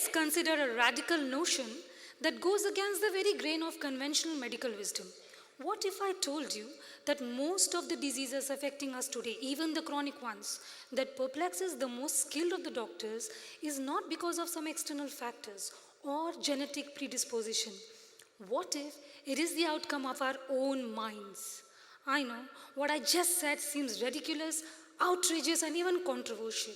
let's consider a radical notion that goes against the very grain of conventional medical wisdom. What if I told you that most of the diseases affecting us today, even the chronic ones, that perplexes the most skilled of the doctors is not because of some external factors or genetic predisposition? What if it is the outcome of our own minds? I know what I just said seems ridiculous, outrageous, and even controversial.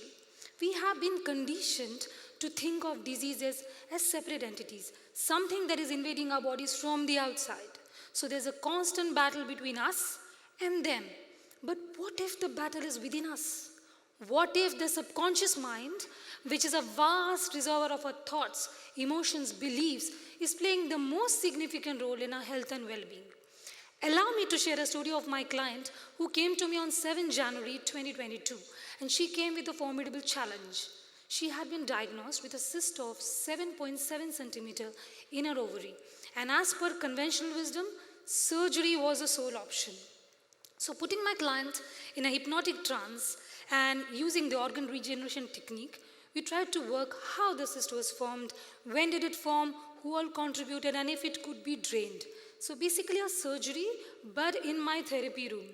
We have been conditioned to think of diseases as separate entities, something that is invading our bodies from the outside. So there's a constant battle between us and them. But what if the battle is within us? What if the subconscious mind, which is a vast reservoir of our thoughts, emotions, beliefs, is playing the most significant role in our health and well-being? Allow me to share a story of my client who came to me on 7 January 2022, and she came with a formidable challenge. She had been diagnosed with a cyst of 7.7 centimeter in her ovary, and as per conventional wisdom, surgery was the sole option. So putting my client in a hypnotic trance and using the organ regeneration technique, we tried to work how the cyst was formed, when did it form, who all contributed, and if it could be drained. So basically a surgery, but in my therapy room.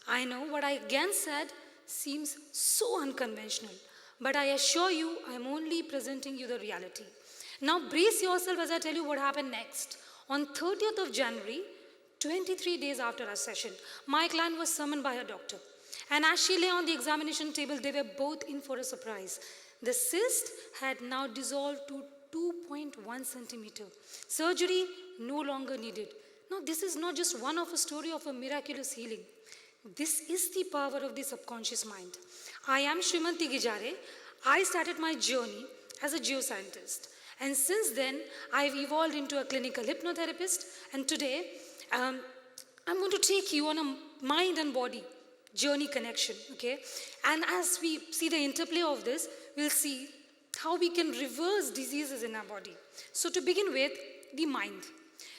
I know what I again said seems so unconventional, but I assure you I'm only presenting you the reality. Now brace yourself as I tell you what happened next. On 30th of January, 23 days after our session, my client was summoned by her doctor. And as she lay on the examination table, they were both in for a surprise. The cyst had now dissolved to 2.1 centimeter. Surgery no longer needed. Now, this is not just one of a story of a miraculous healing. This is the power of the subconscious mind. I am Shrimanti Gijare. I started my journey as a geoscientist. And since then, I've evolved into a clinical hypnotherapist. And today, I'm going to take you on a mind and body journey connection, okay? And as we see the interplay of this, we'll see how we can reverse diseases in our body. So to begin with, the mind.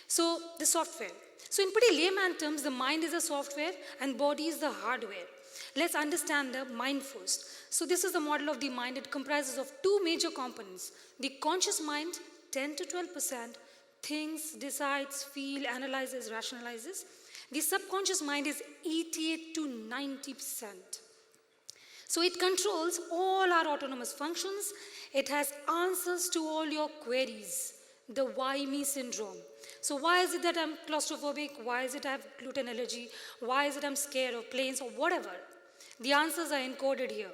So the software. So in pretty layman terms, the mind is the software and body is the hardware. Let's understand the mind first. So this is the model of the mind. It comprises of two major components. The conscious mind, 10 to 12%, thinks, decides, feels, analyzes, rationalizes. The subconscious mind is 88 to 90%. So it controls all our autonomous functions. It has answers to all your queries. The why me syndrome. So why is it that I'm claustrophobic? Why is it I have gluten allergy? Why is it I'm scared of planes or whatever? The answers are encoded here.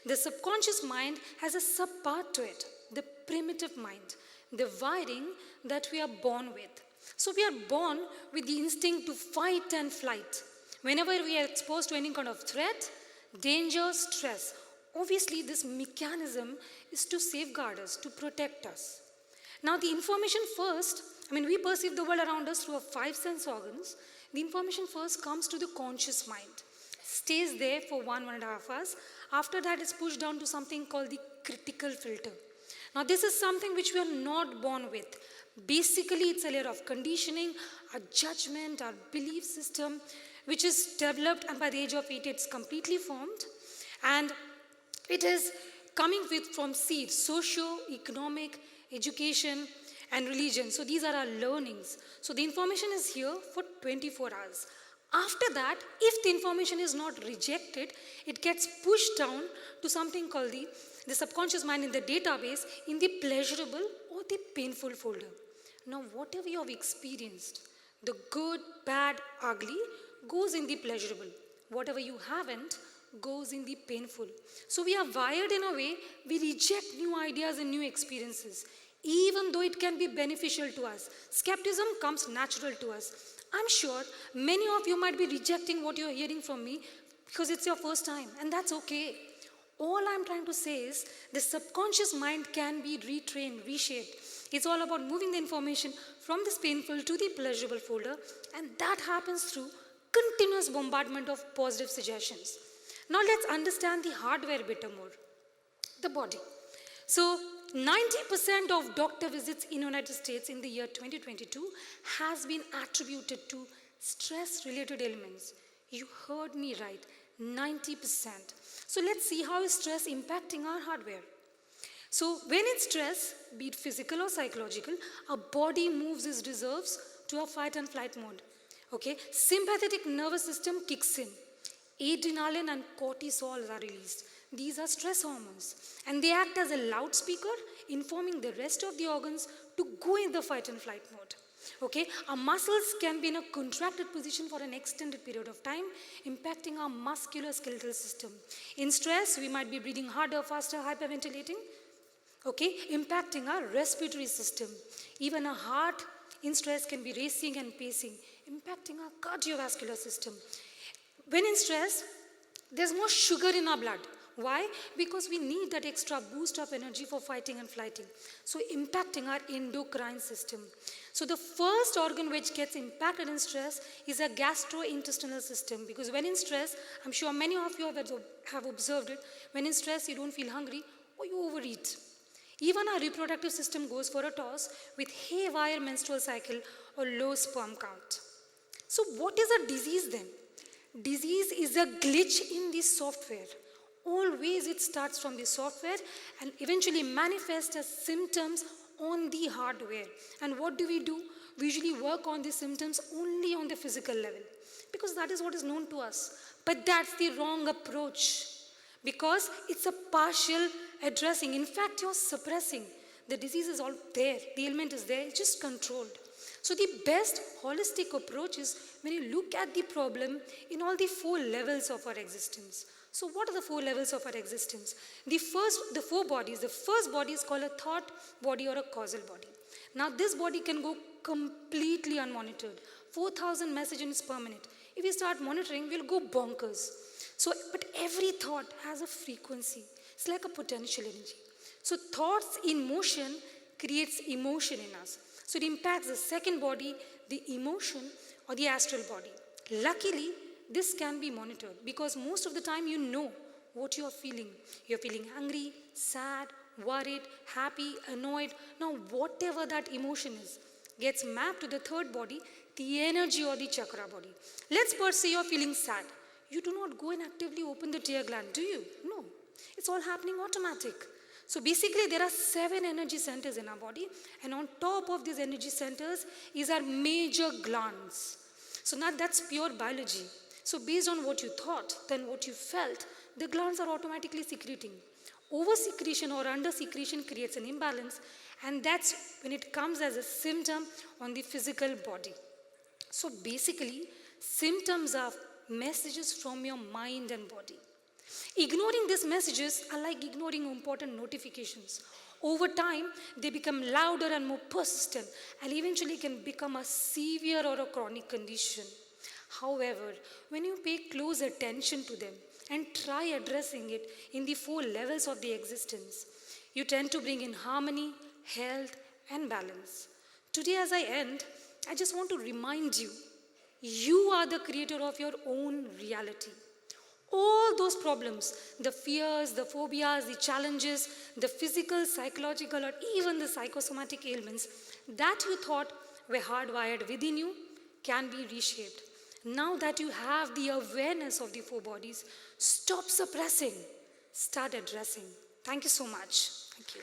The subconscious mind has a subpart to it, the primitive mind, the wiring that we are born with. So we are born with the instinct to fight and flight. Whenever we are exposed to any kind of threat, danger, stress, obviously this mechanism is to safeguard us, to protect us. Now the information first, we perceive the world around us through our 5 sense organs. The information first comes to the conscious mind, stays there for 1.5 hours. After that, it's pushed down to something called the critical filter. Now this is something which we are not born with. Basically, it's a layer of conditioning, our judgment, our belief system, which is developed, and by the age of 8, it's completely formed. And it is coming from seeds, socio-economic, education, and religion. So these are our learnings. So the information is here for 24 hours. After that, if the information is not rejected, it gets pushed down to something called the subconscious mind in the database in the pleasurable or the painful folder. Now, whatever you have experienced, the good, bad, ugly, goes in the pleasurable. Whatever you haven't goes in the painful. So we are wired in a way, we reject new ideas and new experiences, even though it can be beneficial to us. Skepticism comes natural to us. I'm sure many of you might be rejecting what you're hearing from me because it's your first time, and that's okay. All I'm trying to say is the subconscious mind can be retrained, reshaped. It's all about moving the information from this painful to the pleasurable folder, and that happens through continuous bombardment of positive suggestions. Now let's understand the hardware a bit more, the body. So 90% of doctor visits in the United States in the year 2022 has been attributed to stress-related ailments. You heard me right, 90%. So let's see how is stress impacting our hardware. So when it's stress, be it physical or psychological, our body moves its reserves to a fight and flight mode. Okay, sympathetic nervous system kicks in. Adrenaline and cortisol are released. These are stress hormones, and they act as a loudspeaker, informing the rest of the organs to go in the fight and flight mode. Okay, our muscles can be in a contracted position for an extended period of time, impacting our musculoskeletal system. In stress, we might be breathing harder, faster, hyperventilating, okay, impacting our respiratory system. Even our heart in stress can be racing and pacing, impacting our cardiovascular system. When in stress, there's more sugar in our blood. Why? Because we need that extra boost of energy for fighting and flighting. So impacting our endocrine system. So the first organ which gets impacted in stress is a gastrointestinal system, because when in stress, I'm sure many of you have observed it, when in stress you don't feel hungry or you overeat. Even our reproductive system goes for a toss with haywire menstrual cycle or low sperm count. So what is a disease then? Disease is a glitch in the software. Always it starts from the software and eventually manifests as symptoms on the hardware. And what do? We usually work on the symptoms only on the physical level, because that is what is known to us. But that's the wrong approach, because it's a partial addressing. In fact, you're suppressing. The disease is all there, the ailment is there, it's just controlled. So the best holistic approach is when you look at the problem in all the 4 levels of our existence. So what are the 4 levels of our existence? The four bodies. The first body is called a thought body or a causal body. Now this body can go completely unmonitored. 4,000 messages per minute. If we start monitoring, we'll go bonkers. So, but every thought has a frequency. It's like a potential energy. So thoughts in motion creates emotion in us. So it impacts the second body, the emotion or the astral body. Luckily, this can be monitored, because most of the time you know what you are feeling. You're feeling angry, sad, worried, happy, annoyed. Now whatever that emotion is gets mapped to the third body, the energy or the chakra body. Let's first say you're feeling sad. You do not go and actively open the tear gland, do you? No. It's all happening automatic. So basically there are 7 energy centers in our body, and on top of these energy centers is our major glands. So now that's pure biology. So based on what you thought, then what you felt, the glands are automatically secreting. Over-secretion or under-secretion creates an imbalance, and that's when it comes as a symptom on the physical body. So basically, symptoms are messages from your mind and body. Ignoring these messages are like ignoring important notifications. Over time, they become louder and more persistent, and eventually can become a severe or a chronic condition. However, when you pay close attention to them and try addressing it in the 4 levels of the existence, you tend to bring in harmony, health, and balance. Today, as I end, I just want to remind you, you are the creator of your own reality. All those problems, the fears, the phobias, the challenges, the physical, psychological, or even the psychosomatic ailments that you thought were hardwired within you can be reshaped. Now that you have the awareness of the 4 bodies, stop suppressing, start addressing. Thank you so much. Thank you.